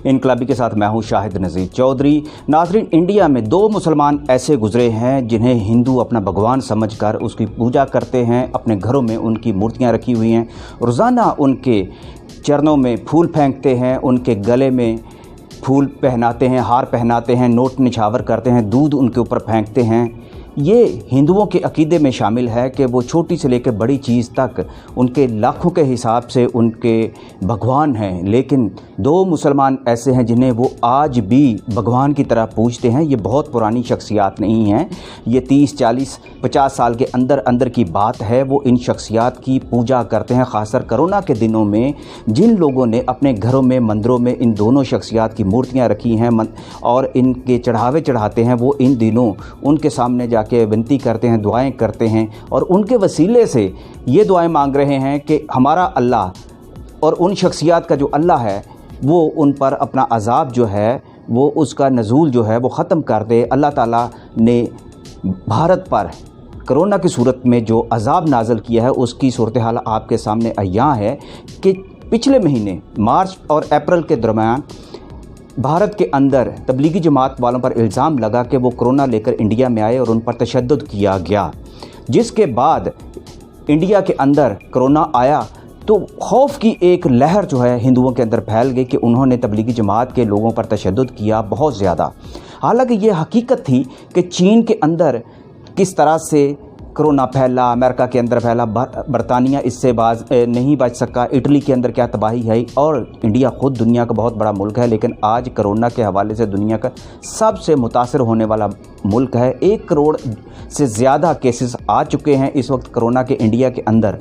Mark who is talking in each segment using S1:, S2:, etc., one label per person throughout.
S1: इनकलाबी के साथ मैं हूं शाहिद नज़ीर चौधरी। नाज़रीन, इंडिया में 2 मुसलमान ऐसे गुजरे हैं जिन्हें हिंदू अपना भगवान समझकर उसकी पूजा करते हैं। अपने घरों में उनकी मूर्तियां रखी हुई हैं, रोज़ाना उनके चरणों में फूल फेंकते हैं, उनके गले में फूल पहनाते हैं, हार पहनाते हैं, नोट निछावर करते हैं, दूध उनके ऊपर फेंकते हैं। ये हिंदुओं के अकीदे में शामिल है कि वो छोटी से लेकर बड़ी चीज़ तक उनके लाखों के हिसाब से उनके भगवान हैं। लेकिन 2 मुसलमान ऐसे हैं जिन्हें वो आज भी भगवान की तरह पूजते हैं। ये बहुत पुरानी शख्सियात नहीं हैं, ये 30, 40, 50 साल के अंदर की बात है। वो इन शख्सियात की पूजा करते हैं। ख़ासकर कोरोना के दिनों में जिन लोगों ने अपने घरों में, मंदिरों में इन दोनों शख्सियात की मूर्तियाँ रखी हैं और इनके चढ़ावे चढ़ाते हैं, वो इन दिनों उनके सामने के विनती करते हैं, दुआएं करते हैं और उनके वसीले से ये दुआएं मांग रहे हैं कि हमारा अल्लाह और उन शख्सियात का जो अल्लाह है वो उन पर अपना अज़ाब जो है वो उसका नज़ूल जो है वो ख़त्म कर दे। अल्लाह ताला ने भारत पर कोरोना की सूरत में जो अज़ाब नाज़िल किया है उसकी सूरत हाल आपके सामने अय्यां है कि पिछले महीने मार्च और अप्रैल के दरमियान भारत के अंदर तबलीगी जमात वालों पर इल्ज़ाम लगा कि वो कोरोना लेकर इंडिया में आए और उन पर तशद्दुद किया गया। जिसके बाद इंडिया के अंदर कोरोना आया तो खौफ की एक लहर जो है हिंदुओं के अंदर फैल गई कि उन्होंने तबलीगी जमात के लोगों पर तशद्दुद किया बहुत ज़्यादा। हालांकि ये हकीकत थी कि चीन के अंदर किस तरह से कोरोना फैला, अमेरिका के अंदर फैला, बरतानिया इससे नहीं बच सका, इटली के अंदर क्या तबाही है। और इंडिया ख़ुद दुनिया का बहुत बड़ा मुल्क है, लेकिन आज कोरोना के हवाले से दुनिया का सबसे मुतासर होने वाला मुल्क है। 1 करोड़ से ज़्यादा केसेस आ चुके हैं इस वक्त कोरोना के इंडिया के अंदर,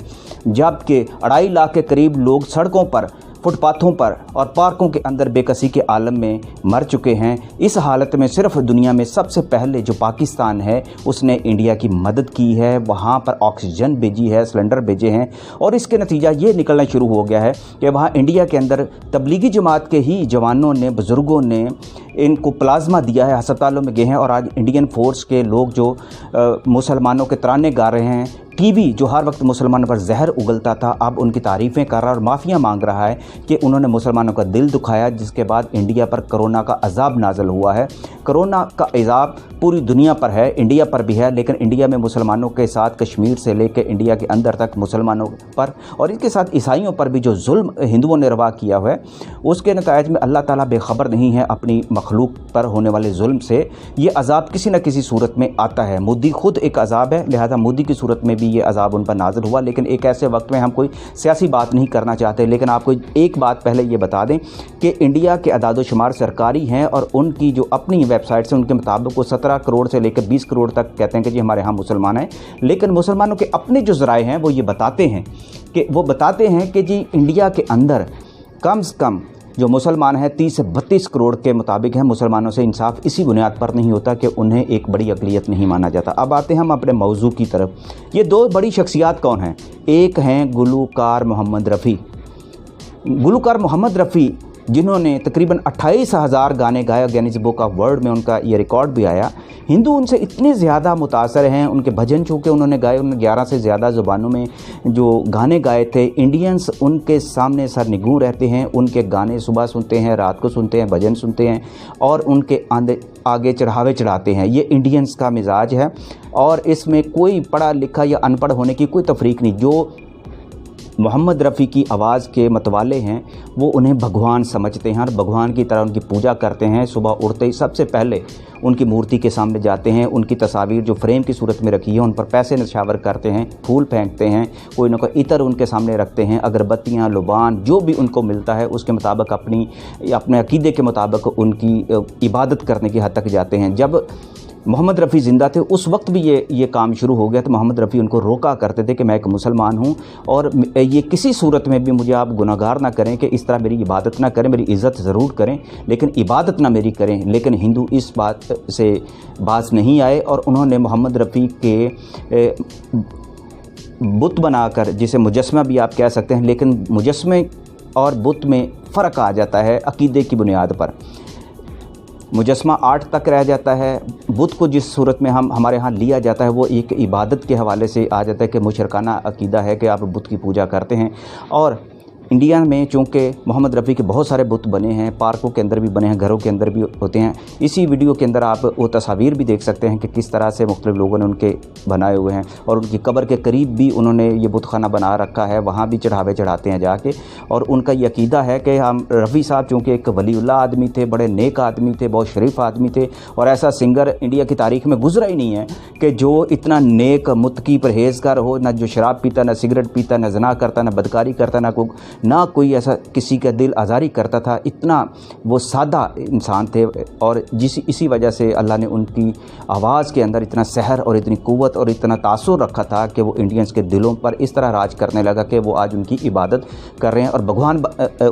S1: जबकि 2.5 लाख के करीब लोग सड़कों पर, फुटपाथों पर और पार्कों के अंदर बेकसी के आलम में मर चुके हैं। इस हालत में सिर्फ दुनिया में सबसे पहले जो पाकिस्तान है उसने इंडिया की मदद की है, वहाँ पर ऑक्सीजन भेजी है, सिलेंडर भेजे हैं और इसके नतीजा ये निकलना शुरू हो गया है कि वहाँ इंडिया के अंदर तबलीगी जमात के ही जवानों ने, बुज़ुर्गों ने इनको प्लाज्मा दिया है, अस्पतालों में गए हैं और आज इंडियन फोर्स के लोग जो मुसलमानों के तराने गा रहे हैं, टीवी जो हर वक्त मुसलमानों पर जहर उगलता था अब उनकी तारीफ़ें कर रहा है और माफ़िया मांग रहा है कि उन्होंने मुसलमानों का दिल दुखाया। जिसके बाद इंडिया पर कोरोना का अज़ाब नाज़िल हुआ है। कोरोना का अज़ाब पूरी दुनिया पर है, इंडिया पर भी है, लेकिन इंडिया में मुसलमानों के साथ कश्मीर से लेकर इंडिया के अंदर तक मुसलमानों पर और इसके साथ ईसाइयों पर भी जो जुल्म हिंदुओं ने रवा किया हुआ है उसके नतायज में अल्लाह ताला बेखबर नहीं है अपनी मखलूक पर होने वाले जुल्म से। ये अज़ाब किसी न किसी सूरत में आता है। मोदी खुद एक अज़ाब है, लिहाजा मोदी की सूरत में भी ये अज़ाब उन पर नाज़िल हुआ। लेकिन एक ऐसे वक्त में हम कोई सियासी बात नहीं करना चाहते, लेकिन आपको एक बात पहले ये बता दें कि इंडिया के अदाद-ओ-शुमार सरकारी हैं और उनकी जो अपनी वेबसाइट से उनके मुताबिक वो 17 करोड़ से लेकर 20 करोड़ तक कहते हैं कि जी हमारे यहाँ मुसलमान हैं। लेकिन मुसलमानों के अपने जो ज़राए हैं वो ये बताते हैं कि जी इंडिया के अंदर कम से कम जो मुसलमान हैं 30 से 32 करोड़ के मुताबिक हैं। मुसलमानों से इंसाफ इसी बुनियाद पर नहीं होता कि उन्हें एक बड़ी अक़लियत नहीं माना जाता। अब आते हैं हम अपने मौजू की तरफ। ये 2 बड़ी शख्सियात कौन हैं? एक हैं गुलूकार मोहम्मद रफ़ी। गुलूकार मोहम्मद रफ़ी जिन्होंने तकरीबन 28,000 गाने गाए, गिनीज़ बुक ऑफ वर्ल्ड में उनका ये रिकॉर्ड भी आया। हिंदू उनसे इतने ज़्यादा मुतासर हैं, उनके भजन चूँकि उन्होंने गाए, उन्होंने 11 से ज़्यादा ज़ुबानों में जो गाने गाए थे। इंडियंस उनके सामने सरनिगूं रहते हैं, उनके गाने सुबह सुनते हैं, रात को सुनते हैं, भजन सुनते हैं और उनके आगे चढ़ावे चढ़ाते हैं। ये इंडियंस का मिजाज है और इसमें कोई पढ़ा लिखा या अनपढ़ होने की कोई तफरीक नहीं। जो मोहम्मद रफ़ी की आवाज़ के मतवाले हैं वो उन्हें भगवान समझते हैं और भगवान की तरह उनकी पूजा करते हैं। सुबह उठते ही सबसे पहले उनकी मूर्ति के सामने जाते हैं, उनकी तस्वीर जो फ्रेम की सूरत में रखी है उन पर पैसे निछावर करते हैं, फूल फेंकते हैं, कोई ना कोई इतर उनके सामने रखते हैं, अगरबत्तियाँ, लुबान जो भी उनको मिलता है उसके मुताबिक अपने अकीदे के मुताबिक उनकी इबादत करने की हद तक जाते हैं। जब मोहम्मद रफ़ी ज़िंदा थे उस वक्त भी ये काम शुरू हो गया तो मोहम्मद रफ़ी उनको रोका करते थे कि मैं एक मुसलमान हूँ और ये किसी सूरत में भी मुझे आप गुनाहगार ना करें कि इस तरह मेरी इबादत ना करें, मेरी इज़्ज़त ज़रूर करें लेकिन इबादत ना मेरी करें। लेकिन हिंदू इस बात से बाज नहीं आए और उन्होंने मोहम्मद रफ़ी के बुत बनाकर, जिसे मुजस्मा भी आप कह सकते हैं, लेकिन मुजस्मे और बुत में फ़र्क आ जाता है अकीदे की बुनियाद पर। मुजस्मा आर्ट तक रह जाता है, बुत को जिस सूरत में हमारे यहाँ लिया जाता है वो एक इबादत के हवाले से आ जाता है कि मुशरकाना अकीदा है कि आप बुत की पूजा करते हैं। और इंडिया में चूँकि मोहम्मद रफ़ी के बहुत सारे बुत बने हैं, पार्कों के अंदर भी बने हैं, घरों के अंदर भी होते हैं। इसी वीडियो के अंदर आप वो तस्वीर भी देख सकते हैं कि किस तरह से मुख्तलिफ लोगों ने उनके बनाए हुए हैं, और उनकी कब्र के करीब भी उन्होंने ये बुतखाना बना रखा है, वहाँ भी चढ़ावे चढ़ाते हैं जाके। और उनका ये अकीदा है कि हम रफ़ी साहब चूँकि एक वलीउल्लाह आदमी थे, बड़े नेक आदमी थे, बहुत शरीफ आदमी थे, और ऐसा सिंगर इंडिया की तारीख़ में गुजरा ही नहीं है कि जो इतना नेक मुत्तकी परहेज़गार हो, ना जो शराब पीता, ना सिगरेट पीता, ना ज़ना करता, ना बदकारी करता, ना कोई ऐसा किसी का दिल आज़ारी करता था। इतना वो सादा इंसान थे, और इसी वजह से अल्लाह ने उनकी आवाज़ के अंदर इतना सहर और इतनी क़ुव्वत और इतना तासुर रखा था कि वो इंडियंस के दिलों पर इस तरह राज करने लगा कि वो आज उनकी इबादत कर रहे हैं और भगवान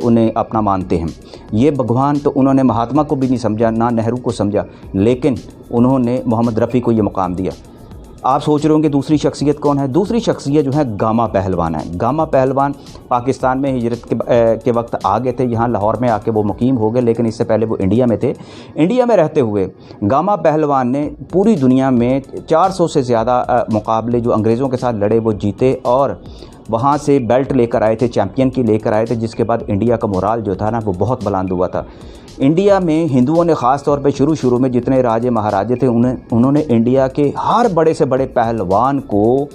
S1: उन्हें अपना मानते हैं। ये भगवान तो उन्होंने महात्मा को भी नहीं समझा, ना नेहरू को समझा, लेकिन उन्होंने मोहम्मद रफ़ी को ये मुकाम दिया। आप सोच रहे होंगे दूसरी शख्सियत कौन है? दूसरी शख्सियत जो है गामा पहलवान है। गामा पहलवान पाकिस्तान में हिजरत के वक्त आ गए थे, यहाँ लाहौर में आके वो मुकीम हो गए, लेकिन इससे पहले वो इंडिया में थे। इंडिया में रहते हुए गामा पहलवान ने पूरी दुनिया में 400 से ज़्यादा मुकाबले जो अंग्रेज़ों के साथ लड़े वो जीते, और वहाँ से बेल्ट लेकर आए थे, चैम्पियन की लेकर आए थे, जिसके बाद इंडिया का मोराल जो था ना वो बहुत बुलंद हुआ था। इंडिया में हिंदुओं ने ख़ास तौर पे शुरू में जितने राजे महाराजे थे उन्होंने इंडिया के हर बड़े से बड़े पहलवान को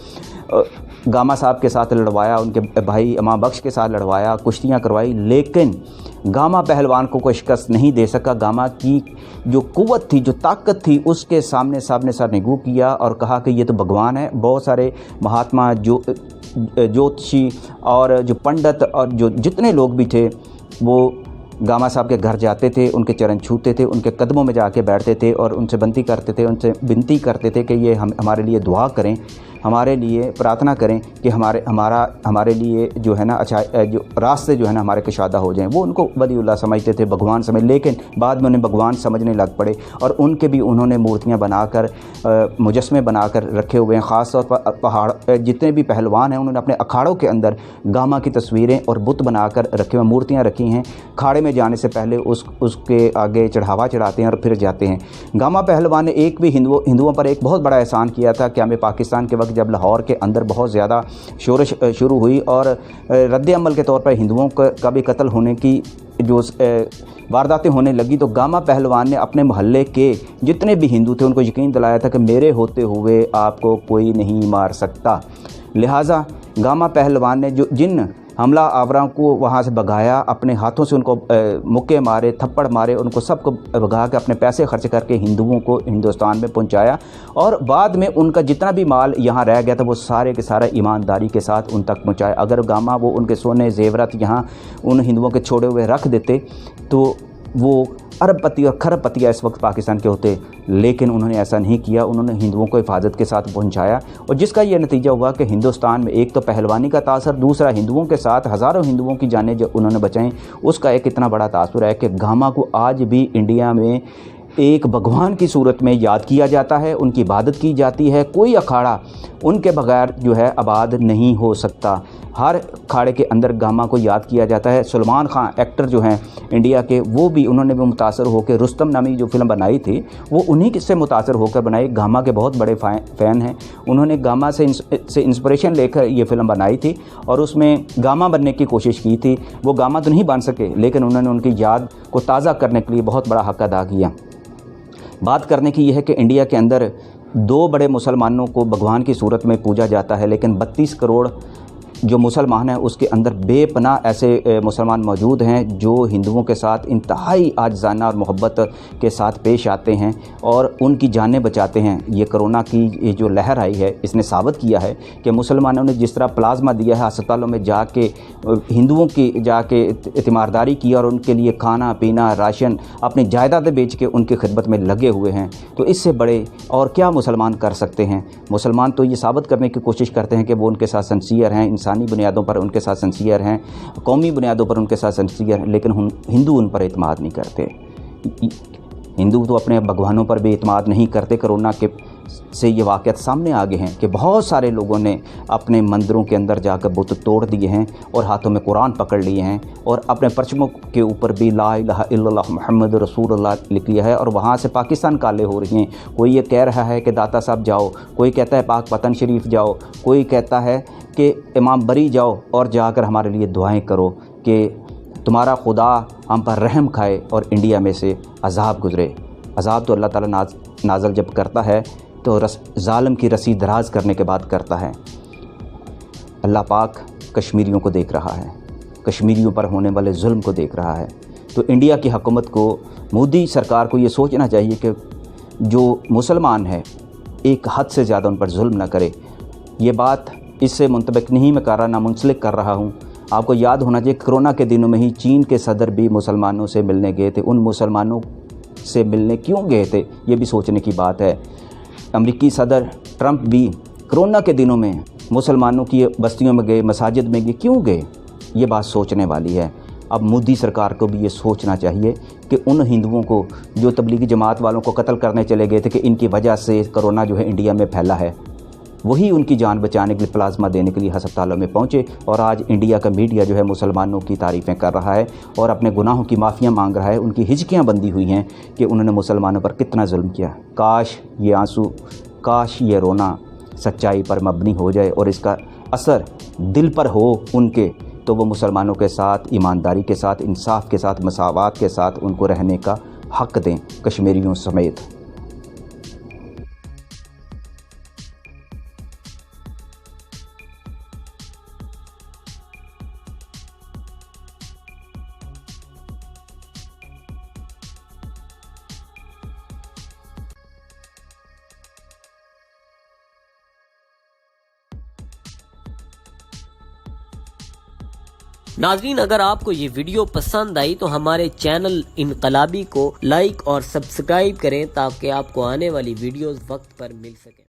S1: गामा साहब के साथ लड़वाया, उनके भाई इमाम बख्श के साथ लड़वाया, कुश्तियाँ करवाई, लेकिन गामा पहलवान को कोई शिकस्त नहीं दे सका। गामा की जो क़ुव्वत थी, जो ताकत थी, उसके सामने सर निगू किया और कहा कि ये तो भगवान है। बहुत सारे महात्मा ज्योतिषी और जो पंडित और जो जितने लोग भी थे वो गामा साहब के घर जाते थे, उनके चरण छूते थे, उनके कदमों में जाके बैठते थे और उनसे विनती करते थे कि ये हमारे लिए दुआ करें, हमारे लिए प्रार्थना करें कि हमारे लिए जो है ना अच्छा जो रास्ते जो है ना हमारे कशादा हो जाएं। वो उनको वलीउल्लाह समझते थे, भगवान समझ, लेकिन बाद में उन्हें भगवान समझने लग पड़े और उनके भी उन्होंने मूर्तियाँ बनाकर मुजस्मे बनाकर रखे हुए हैं। ख़ास तौर पर पहाड़ जितने भी पहलवान हैं उन्होंने अपने अखाड़ों के अंदर गामा की तस्वीरें और बुत बनाकर रखे हुए मूर्तियाँ रखी हैं। खाड़े में जाने से पहले उसके आगे चढ़ावा चढ़ाते हैं और फिर जाते हैं। गामा पहलवान ने एक भी हिंदुओं पर एक बहुत बड़ा एहसान किया था। क्या में पाकिस्तान के वक्त जब लाहौर के अंदर बहुत ज़्यादा शोरश शुरू हुई और रद्द अमल के तौर पर हिंदुओं का भी कत्ल होने की जो वारदातें होने लगी, तो गामा पहलवान ने अपने मोहल्ले के जितने भी हिंदू थे उनको यकीन दिलाया था कि मेरे होते हुए आपको कोई नहीं मार सकता। लिहाजा गामा पहलवान ने जिन हमला आवराओं को वहाँ से भगाया, अपने हाथों से उनको मुक्के मारे, थप्पड़ मारे, उनको सबको भगा के अपने पैसे खर्च करके हिंदुओं को हिंदुस्तान में पहुँचाया और बाद में उनका जितना भी माल यहाँ रह गया था वो सारे के सारा ईमानदारी के साथ उन तक पहुँचाया। अगर गामा वो उनके सोने जेवरात यहाँ उन हिंदुओं के छोड़े हुए रख देते तो वो अरबपति और खरबपतिया इस वक्त पाकिस्तान के होते, लेकिन उन्होंने ऐसा नहीं किया। उन्होंने हिंदुओं को हिफाजत के साथ पहुंचाया और जिसका ये नतीजा हुआ कि हिंदुस्तान में एक तो पहलवानी का तासर, दूसरा हिंदुओं के साथ हज़ारों हिंदुओं की जानें जो उन्होंने बचाईं, उसका एक इतना बड़ा तासुर है कि गामा को आज भी इंडिया में एक भगवान की सूरत में याद किया जाता है, उनकी इबादत की जाती है। कोई अखाड़ा उनके बगैर जो है आबाद नहीं हो सकता। हर अखाड़े के अंदर गामा को याद किया जाता है। सलमान खान एक्टर जो हैं इंडिया के, वो भी उन्होंने भी मुतासर होकर रुस्तम नामी जो फ़िल्म बनाई थी वो उन्हीं से मुतासर होकर बनाई। गामा के बहुत बड़े फ़ैन हैं। उन्होंने गामा से इंस्पिरेशन लेकर ये फ़िल्म बनाई थी और उसमें गामा बनने की कोशिश की थी। वो गामा तो नहीं बन सके, लेकिन उन्होंने उनकी याद को ताज़ा करने के लिए बहुत बड़ा हक़ अदा किया। बात करने की यह है कि इंडिया के अंदर 2 बड़े मुसलमानों को भगवान की सूरत में पूजा जाता है, लेकिन 32 करोड़ जो मुसलमान हैं उसके अंदर बेपनाह ऐसे मुसलमान मौजूद हैं जो हिंदुओं के साथ इंतहाई आजिज़ाना और मोहब्बत के साथ पेश आते हैं और उनकी जानें बचाते हैं। ये कोरोना की ये जो लहर आई है इसने साबित किया है कि मुसलमानों ने जिस तरह प्लाज्मा दिया है, अस्पतालों में जाके हिंदुओं की जाके इतिमारदारी की और उनके लिए खाना पीना राशन अपनी जायदादें बेच के उनकी खिदमत में लगे हुए हैं, तो इससे बड़े और क्या मुसलमान कर सकते हैं। मुसलमान तो ये साबित करने की कोशिश करते हैं कि वो उनके साथ सिंसियर हैं, इंसानी बुनियादों पर उनके साथ सिंसियर हैं, कौमी बुनियादों पर उनके साथ सिंसियर हैं, लेकिन हिंदू उन पर एतमाद नहीं करते। हिंदू तो अपने भगवानों पर भी एतमाद नहीं करते। कोरोना के से ये वाक़यात सामने आ गए हैं कि बहुत सारे लोगों ने अपने मंदिरों के अंदर जाकर बुत तोड़ दिए हैं और हाथों में कुरान पकड़ लिए हैं और अपने परचमों के ऊपर भी ला इलाहा इल्लल्लाह मुहम्मद रसूलुल्लाह लिख लिया है और वहाँ से पाकिस्तान काले हो रही हैं। कोई ये कह रहा है कि दाता साहब जाओ, कोई कहता है पाक पतन शरीफ जाओ, कोई कहता है कि इमाम बरी जाओ और जाकर हमारे लिए दुआएं करो। کہ تمہارا خدا ہم پر رحم کھائے اور انڈیا میں سے عذاب گزرے۔ عذاب تو اللہ تعالیٰ نازل جب کرتا ہے تو ظالم کی رسی دراز کرنے کے بعد کرتا ہے۔ اللہ پاک کشمیریوں کو دیکھ رہا ہے، کشمیریوں پر ہونے والے ظلم کو دیکھ رہا ہے۔ تو انڈیا کی حکومت کو، مودی سرکار کو یہ سوچنا چاہیے کہ جو مسلمان ہے ایک حد سے زیادہ ان پر ظلم نہ کرے۔ یہ بات اس سے منطبق نہیں میں کر رہا، نہ منسلک کر رہا ہوں۔ آپ کو یاد ہونا چاہیے کرونا کے دنوں میں ہی چین کے صدر بھی مسلمانوں سے ملنے گئے تھے۔ ان مسلمانوں سے ملنے کیوں گئے تھے یہ بھی سوچنے کی بات ہے۔ امریکی صدر ٹرمپ بھی کرونا کے دنوں میں مسلمانوں کی بستیوں میں گئے، مساجد میں گئے، کیوں گئے؟ یہ بات سوچنے والی ہے۔ اب مودی سرکار کو بھی یہ سوچنا چاہیے کہ ان ہندوؤں کو جو تبلیغی جماعت والوں کو قتل کرنے چلے گئے تھے کہ ان کی وجہ سے کرونا جو ہے انڈیا میں پھیلا ہے، وہی ان کی جان بچانے کے لیے پلازمہ دینے کے لیے ہسپتالوں میں پہنچے، اور آج انڈیا کا میڈیا جو ہے مسلمانوں کی تعریفیں کر رہا ہے اور اپنے گناہوں کی معافیاں مانگ رہا ہے۔ ان کی ہچکیاں بندی ہوئی ہیں کہ انہوں نے مسلمانوں پر کتنا ظلم کیا۔ کاش یہ آنسو، کاش یہ رونا سچائی پر مبنی ہو جائے اور اس کا اثر دل پر ہو ان کے، تو وہ مسلمانوں کے ساتھ ایمانداری کے ساتھ، انصاف کے ساتھ، مساوات کے ساتھ ان کو رہنے کا حق دیں، کشمیریوں سمیت۔
S2: ناظرین، اگر آپ کو یہ ویڈیو پسند آئی تو ہمارے چینل انقلابی کو لائک اور سبسکرائب کریں تاکہ آپ کو آنے والی ویڈیوز وقت پر مل سکیں۔